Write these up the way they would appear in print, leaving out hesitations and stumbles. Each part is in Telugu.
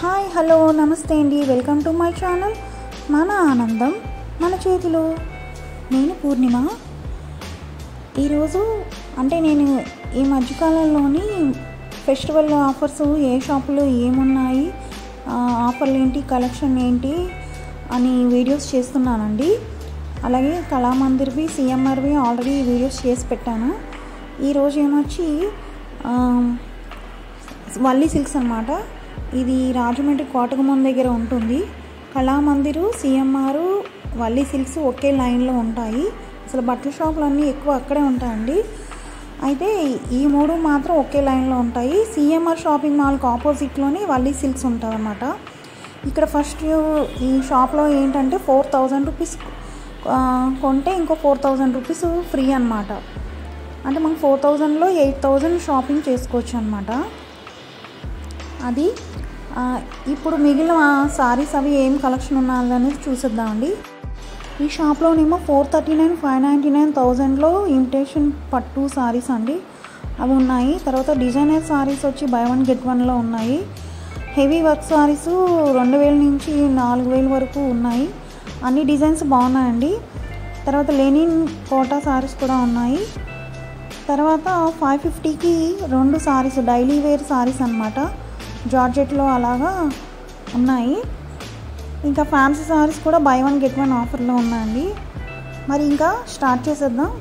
హాయ్ హలో నమస్తే అండి, వెల్కమ్ టు మై ఛానల్ మన ఆనందం మన చేతిలో. నేను పూర్ణిమ. ఈరోజు నేను ఈ మధ్యకాలంలోని ఫెస్టివల్ ఆఫర్స్ ఏ షాపులో ఏమున్నాయి, ఆఫర్లు ఏంటి, కలెక్షన్ ఏంటి అని వీడియోస్ చేస్తున్నానండి. అలాగే కళామందిర్వి సిఎంఆర్వి ఆల్రెడీ వీడియోస్ చేసి పెట్టాను. ఈరోజు ఏమొచ్చి వల్లి సిల్క్స్ అన్నమాట. ఇది రాజమండ్రి కోటగుమ్మం దగ్గర ఉంటుంది. కళామందిరు, సిఎంఆర్, వల్లి సిల్క్స్ ఒకే లైన్లో ఉంటాయి. అసలు బట్టల షాపులు అన్నీ ఎక్కువ అక్కడే ఉంటాయండి. అయితే ఈ మూడు మాత్రం ఒకే లైన్లో ఉంటాయి. సిఎంఆర్ షాపింగ్ మాల్కి ఆపోజిట్లోనే వల్లి సిల్క్స్ ఉంటుంది అన్నమాట. ఇక్కడ ఫస్ట్ ఈ షాప్లో ఏంటంటే 4000 రూపీస్ కొంటే ఇంకో 4000 రూపీస్ ఫ్రీ అన్నమాట. అంటే మనం 4000లో 8000 షాపింగ్ చేసుకోవచ్చు అన్నమాట. అది ఇప్పుడు మిగిలిన సారీస్ అవి ఏం కలెక్షన్ ఉన్నదనేది చూసేద్దామండి. ఈ షాప్లోనేమో 439, 599, 1000లో ఇమిటేషన్ పట్టు సారీస్ అండి అవి ఉన్నాయి. తర్వాత డిజైనర్ సారీస్ వచ్చి బై వన్ గెట్ వన్లో ఉన్నాయి. హెవీ వర్క్ సారీస్ 2000 నుంచి 4000 వరకు ఉన్నాయి. అన్ని డిజైన్స్ బాగున్నాయండి. తర్వాత లెనిన్ కోటా సారీస్ కూడా ఉన్నాయి. తర్వాత 550కి 2 సారీస్ డైలీ వేర్ సారీస్ అన్నమాట. జార్జెట్లో అలాగా ఉన్నాయి. ఇంకా ఫ్యాన్సీ సారీస్ కూడా బై వన్ గెట్ వన్ ఆఫర్లో ఉన్నాయండి. మరి ఇంకా స్టార్ట్ చేసేద్దాం.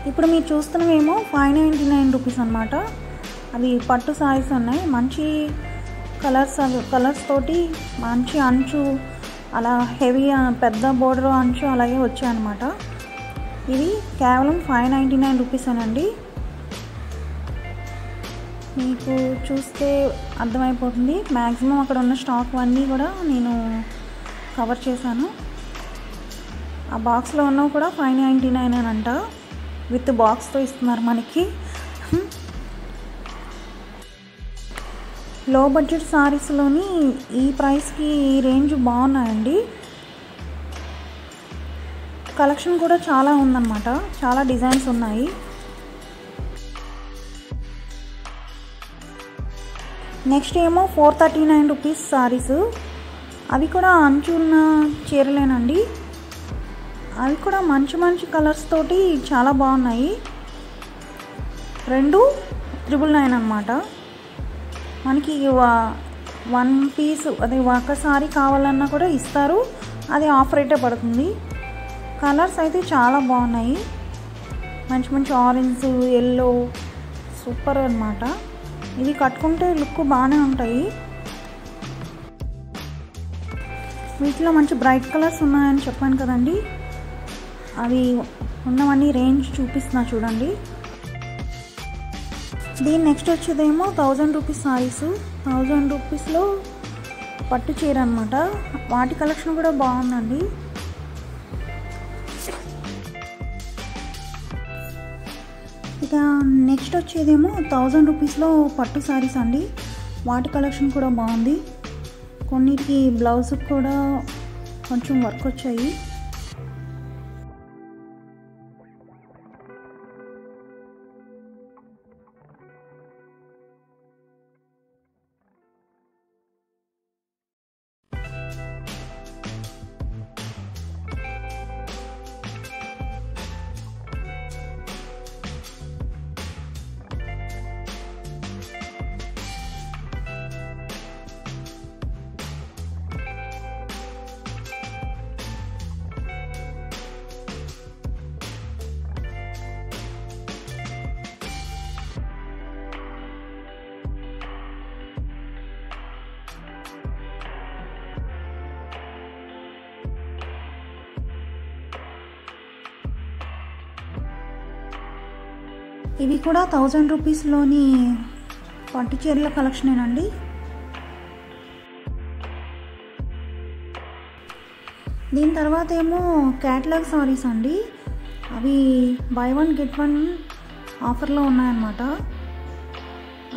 ఇప్పుడు మీరు చూస్తున్నవేమో 599 రూపీస్ అన్నమాట. అవి పట్టు సారీస్ ఉన్నాయి. మంచి కలర్స్ తోటి మంచి అంచు, అలా హెవీ పెద్ద బోర్డర్ అంచు అలాగే వచ్చాయన్నమాట. ఇవి కేవలం 599 రూపీస్ అనండి. మీకు చూస్తే అర్థమైపోతుంది. మ్యాక్సిమం అక్కడ ఉన్న స్టాక్ అన్నీ కూడా నేను కవర్ చేశాను. ఆ బాక్స్లో ఉన్నవి కూడా 599 అని అంట. విత్ బాక్స్తో ఇస్తున్నారు మనకి. లో బడ్జెట్ సారీస్లోని ఈ ప్రైస్కి ఈ రేంజ్ బాగున్నాయండి. కలెక్షన్ కూడా చాలా ఉందన్నమాట. చాలా డిజైన్స్ ఉన్నాయి. నెక్స్ట్ ఏమో 439 రూపీస్ సారీస్. అవి కూడా అంచు ఉన్న చీరలేనండి. అవి కూడా మంచి కలర్స్ తోటి చాలా బాగున్నాయి. 2 999 అన్నమాట. మనకి 1 పీస్ అదే ఒక సారీ కావాలన్నా కూడా ఇస్తారు. అది ఆఫర్ రేటే పడుతుంది. కలర్స్ అయితే చాలా బాగున్నాయి. మంచి ఆరెంజ్, ఎల్లో సూపర్ అన్నమాట. ఇవి కట్టుకుంటే లుక్ బాగానే ఉంటాయి. వీటిలో మంచి బ్రైట్ కలర్స్ ఉన్నాయని చెప్పాను కదండి. అవి ఉన్నవన్నీ రేంజ్ చూపిస్తున్నా చూడండి. దీని నెక్స్ట్ వచ్చేదేమో 1000 రూపీస్ సారీస్. 1000 రూపీస్లో పట్టు చీర అనమాట. వాటి కలెక్షన్ కూడా బాగుందండి. ఇక నెక్స్ట్ వచ్చేదేమో 1000 రూపీస్లో పట్టు శారీస్ అండి. వాటి కలెక్షన్ కూడా బాగుంది. కొన్నిటికి బ్లౌజ్ కూడా కొంచెం వర్క్ వచ్చాయి. ఇవి కూడా 1000 రూపీస్లోని పట్టు చీరల కలెక్షనేనండి. దీని తర్వాత ఏమో క్యాటలాగ్ సారీస్ అండి. అవి బై వన్ గెట్ వన్ ఆఫర్లో ఉన్నాయన్నమాట.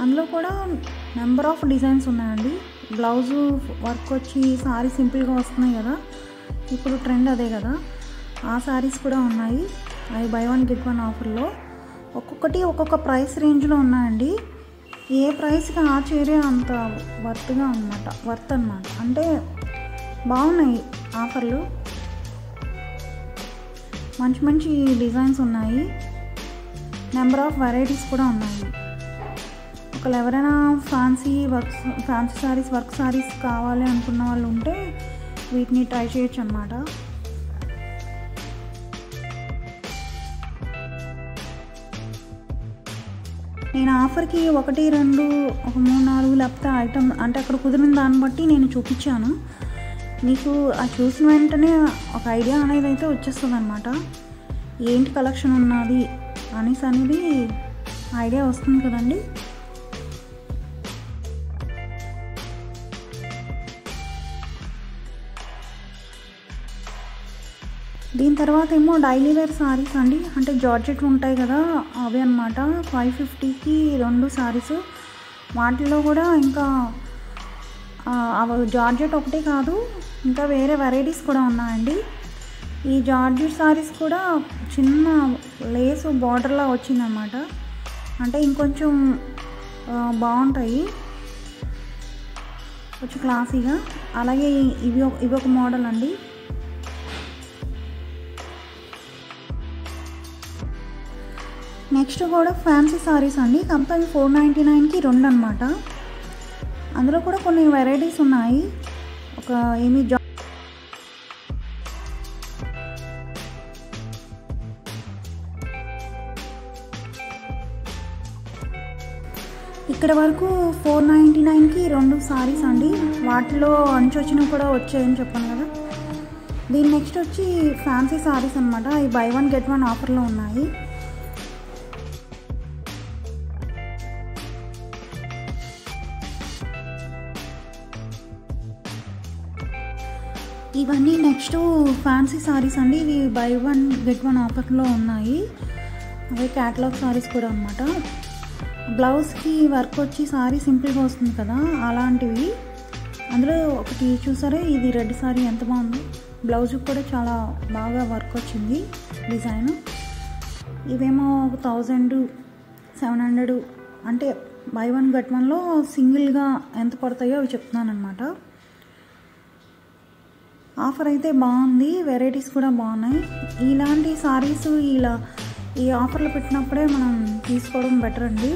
అందులో కూడా నెంబర్ ఆఫ్ డిజైన్స్ ఉన్నాయండి. బ్లౌజు వర్క్ వచ్చి సారీ సింపుల్గా వస్తున్నాయి కదా, ఇప్పుడు ట్రెండ్ అదే కదా. ఆ సారీస్ కూడా ఉన్నాయి. అవి బై వన్ గెట్ వన్ ఆఫర్లో. ఒక్కొక్కటి ఒక్కొక్క ప్రైస్ రేంజ్లో ఉన్నాయండి. ఏ ప్రైస్కి ఆ చీరే అంత వర్త్ అనమాట. అంటే బాగున్నాయి ఆఫర్లు, మంచి మంచి డిజైన్స్ ఉన్నాయి, నెంబర్ ఆఫ్ వెరైటీస్ కూడా ఉన్నాయి. ఒకవేళ ఎవరైనా ఫ్యాన్సీ సారీస్, వర్క్ సారీస్ కావాలి అనుకున్న వాళ్ళు ఉంటే వీటిని ట్రై చేయొచ్చు అన్నమాట. నేను ఆఫర్కి 1, 2, 3, 4 లేకపోతే ఐటమ్ అంటే అక్కడ కుదిరిన దాన్ని బట్టి నేను చూపించాను. మీకు అది చూసిన వెంటనే ఒక ఐడియా అనేది అయితే వచ్చేస్తుంది అనమాట. ఏంటి కలెక్షన్ ఉన్నది అనేది ఐడియా వస్తుంది కదండి. దీని తర్వాత ఏమో డైలీ వేర్ సారీస్ అండి. అంటే జార్జెట్ ఉంటాయి కదా, అవి అనమాట. 550కి 2 సారీస్. వాటిలో కూడా ఇంకా జార్జెట్ ఒకటే కాదు, ఇంకా వేరే వెరైటీస్ కూడా ఉన్నాయండి. ఈ జార్జెట్ సారీస్ కూడా చిన్న లేస్ బార్డర్లా వచ్చిందన్నమాట. అంటే ఇంకొంచెం బాగుంటాయి, కొంచెం క్లాసీగా. అలాగే ఇవి ఒక మోడల్ అండి. నెక్స్ట్ కూడా ఫ్యాన్సీ సారీస్ అండి. కంపెనీ 499కి 2 అనమాట. అందులో కూడా కొన్ని వెరైటీస్ ఉన్నాయి. ఇక్కడ వరకు 499కి 2 సారీస్ అండి. వాటిలో అంచు వచ్చినవి కూడా వచ్చాయని చెప్పాను కదా. దీని నెక్స్ట్ వచ్చి ఫ్యాన్సీ సారీస్ అనమాట. ఈ బై 1 గెట్ 1 ఆఫర్లో ఉన్నాయి. ఇవన్నీ నెక్స్ట్ ఫ్యాన్సీ సారీస్ అండి. ఇవి బై 1 గెట్ 1 ఆఫర్లో ఉన్నాయి. అవి క్యాటలాగ్ సారీస్ కూడా అనమాట. బ్లౌజ్కి వర్క్ వచ్చి సారీ సింపుల్గా వస్తుంది కదా, అలాంటివి. అందులో ఒకటి చూసారా, ఇది రెడ్ సారీ ఎంత బాగుంది. బ్లౌజ్కి కూడా చాలా బాగా వర్క్ వచ్చింది డిజైన్. ఇవేమో 1700 అంటే బై 1 గెట్ 1లో సింగిల్గా ఎంత పడతాయో అవి చెప్తున్నాను అనమాట. ఆఫర్ అయితే బాగుంది, వెరైటీస్ కూడా బాగున్నాయి. ఇలాంటి సారీస్ ఈ ఆఫర్లు పెట్టినప్పుడే మనం తీసుకోవడం బెటర్ అండి.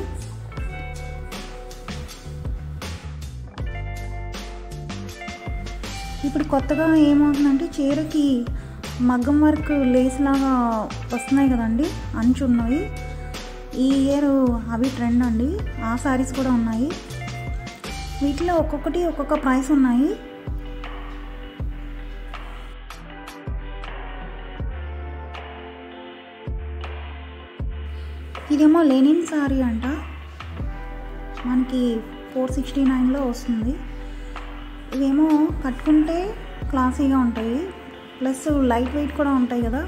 ఇప్పుడు కొత్తగా ఏమవుతుందంటే చీరకి మగ్గం వర్క్ లేస్ లాగా వస్తున్నాయి కదండి, అంచు ఉన్నవి. ఈ ఇయర్ అవి ట్రెండ్ అండి. ఆ సారీస్ కూడా ఉన్నాయి. వీటిలో ఒక్కొక్కటి ఒక్కొక్క ప్రైస్ ఉన్నాయి. ఇదేమో లెనిన్ సారీ అంట. మనకి 469లో వస్తుంది. ఇవేమో కట్టుకుంటే క్లాసీగా ఉంటాయి, ప్లస్ లైట్ వెయిట్ కూడా ఉంటాయి కదా,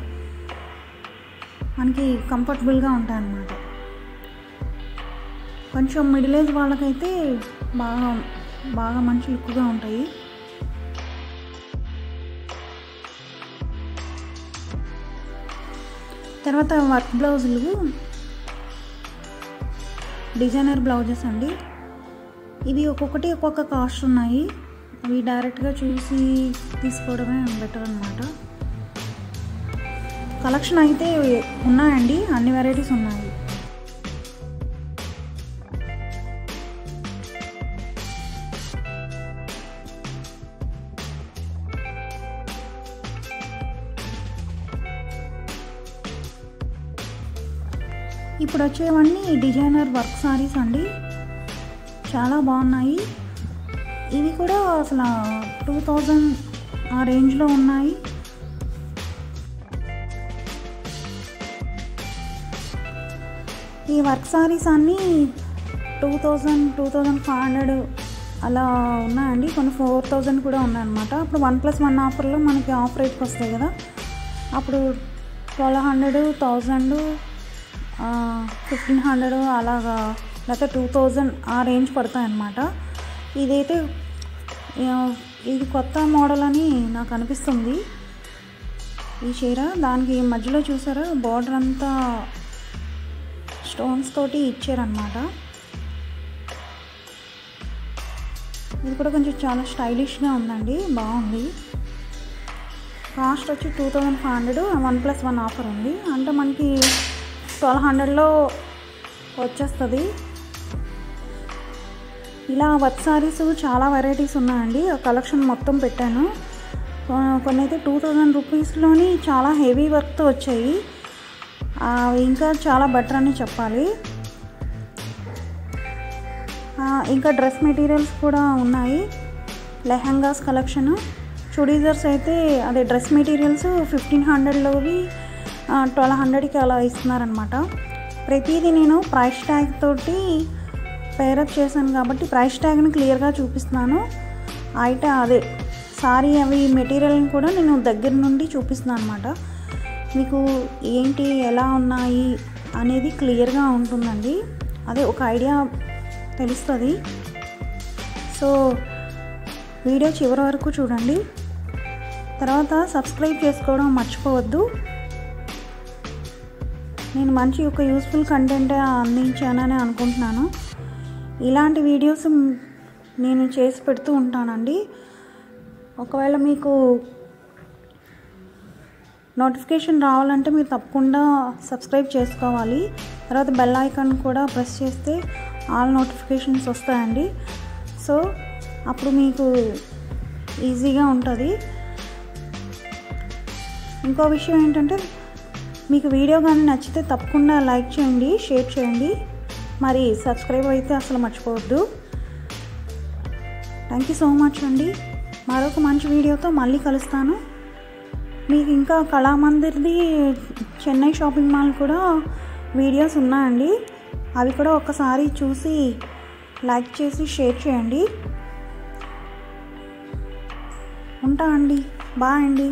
మనకి కంఫర్టబుల్గా ఉంటాయి అన్నమాట. కొంచెం మిడిల్ ఏజ్ వాళ్ళకైతే బాగా మంచి లుక్గా ఉంటాయి. తర్వాత వర్క్ బ్లౌజులు, డిజైనర్ బ్లౌజెస్ అండి. ఇవి ఒక్కొక్కటి ఒక్కొక్క కాస్ట్ ఉన్నాయి. అవి డైరెక్ట్గా చూసి తీసుకోవడమే బెటర్ అనమాట. కలెక్షన్ అయితే ఉన్నాయండి, అన్ని వెరైటీస్ ఉన్నాయి. ఇప్పుడు వచ్చేవన్నీ డిజైనర్ వర్క్ సారీస్ అండి. చాలా బాగున్నాయి. ఇవి కూడా అసలు 2000 ఆ రేంజ్లో ఉన్నాయి. ఈ వర్క్ సారీస్ అన్నీ 2000, 2500 అలా ఉన్నాయండి. కొన్ని 4000 కూడా ఉన్నాయన్నమాట. అప్పుడు 1+1 ఆఫర్లో మనకి ఆఫ్ రేట్కి వస్తాయి కదా, అప్పుడు 1200, 1000, 1500 అలాగా, లేకపోతే 2000 ఆ రేంజ్ పడతాయి అన్నమాట. ఇదైతే ఇది కొత్త మోడల్ అని నాకు అనిపిస్తుంది ఈ చీర. దానికి మధ్యలో చూసారా బార్డర్ అంతా స్టోన్స్ తోటి ఇచ్చారనమాట. ఇది కూడా కొంచెం చాలా స్టైలిష్గా ఉందండి, బాగుంది. కాస్ట్ వచ్చి 2500, 1+1 ఆఫర్ ఉంది. అంటే మనకి 1200లో వచ్చేస్తుంది. ఇలా వర్క్ సారీస్ చాలా వెరైటీస్ ఉన్నాయండి. ఆ కలెక్షన్ మొత్తం పెట్టాను. కొన్ని అయితే 2000 రూపీస్లోని చాలా హెవీ వర్క్తో వచ్చాయి. ఇంకా చాలా బెటర్ అని చెప్పాలి. ఇంకా డ్రెస్ మెటీరియల్స్ కూడా ఉన్నాయి. లెహంగాస్ కలెక్షను, చుడీదార్స్ అయితే అదే డ్రెస్ మెటీరియల్స్ 1500లోవి 1200కి అలా ఇస్తున్నారనమాట. ప్రతిదీ నేను ప్రైస్ ట్యాగ్ తోటి పేరప్ చేశాను కాబట్టి ప్రైస్ ట్యాగ్ని క్లియర్గా చూపిస్తున్నాను. అయితే అదే సారీ అవి మెటీరియల్ని కూడా నేను దగ్గర నుండి చూపిస్తున్నాను అనమాట. మీకు ఏంటి ఎలా ఉన్నాయి అనేది క్లియర్గా ఉంటుందండి. అదే ఒక ఐడియా తెలుస్తుంది. సో వీడియో చివరి వరకు చూడండి. తర్వాత సబ్స్క్రైబ్ చేసుకోవడం మర్చిపోవద్దు. నేను మంచి ఒక యూస్ఫుల్ కంటెంట్ అందించానని అనుకుంటున్నాను. ఇలాంటి వీడియోస్ నేను చేసి పెడుతూ ఉంటానండి. ఒకవేళ మీకు నోటిఫికేషన్ రావాలంటే మీరు తప్పకుండా సబ్స్క్రైబ్ చేసుకోవాలి. తర్వాత బెల్ ఐకాన్ కూడా ప్రెస్ చేస్తే ఆల్ నోటిఫికేషన్స్ వస్తాయండి. సో అప్పుడు మీకు ఈజీగా ఉంటుంది. ఇంకో విషయం ఏంటంటే మీకు వీడియో కానీ నచ్చితే తప్పకుండా లైక్ చేయండి, షేర్ చేయండి, మరి సబ్స్క్రైబ్ అయితే అసలు మర్చిపోవద్దు. థ్యాంక్ యూ సో మచ్ అండి. మరొక మంచి వీడియోతో మళ్ళీ కలుస్తాను. మీకు ఇంకా కళామందిర్ది చెన్నై షాపింగ్ మాల్ కూడా వీడియోస్ ఉన్నాయండి. అవి కూడా ఒకసారి చూసి లైక్ చేసి షేర్ చేయండి. ఉంటా అండి, బాయ్ అండి.